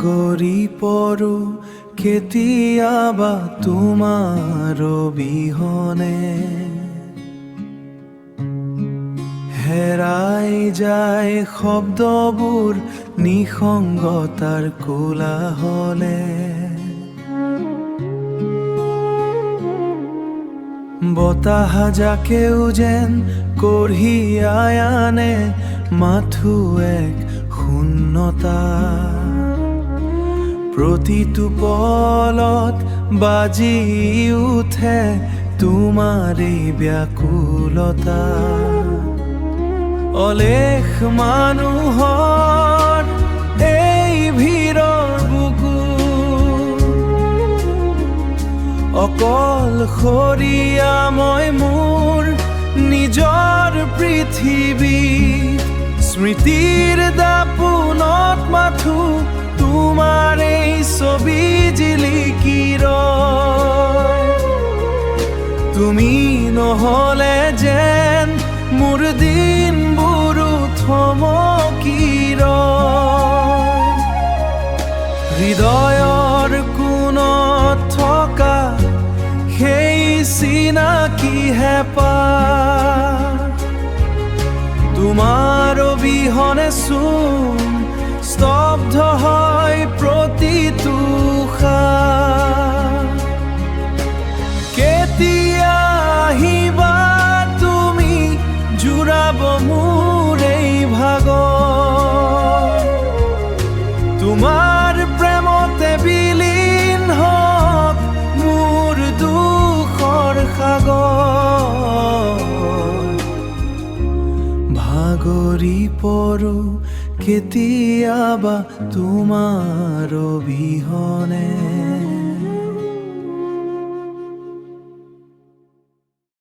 ভাগৰি পৰো কেতিয়াবা তোমাৰ অবিহনে, হেৰাই যায় শব্দবোৰ নিসংগতাৰ কোলাহলে। বতাহ যাকেও যেন কঢ়িয়াই আনে মাথো এক শূন্যতা, প্ৰতিটো পলত বাজি উঠে তোমাৰেই ব্যাকুলতা। অলেখ মানুহৰ এই ভিৰৰ বুকু, অকলশৰীয়া মই মোৰ নিজৰ পৃথিৱী। স্মৃতিৰ দাপোনত মাথো তোমাৰ এই ছবি জিলিকি ৰয়। তুমি নহলে যেন মোৰ দিনবোৰো থমকি ৰয়। হৃদয়ৰ কোণত থকা সেই চিনাকি হেঁপাহ, তোমাৰ অবিহনে চোন স্তব্ধ হয় প্ৰতিটো উশাহ। কেতিয়া আহিবা তুমি জোৰাব মোৰ এই ভাগৰ, তোমাৰ প্ৰেমতে বিলীন হওক মোৰ দুখৰ সাগৰ। ভাগৰি পৰো কেতিয়াবা তোমাৰ অবিহনে।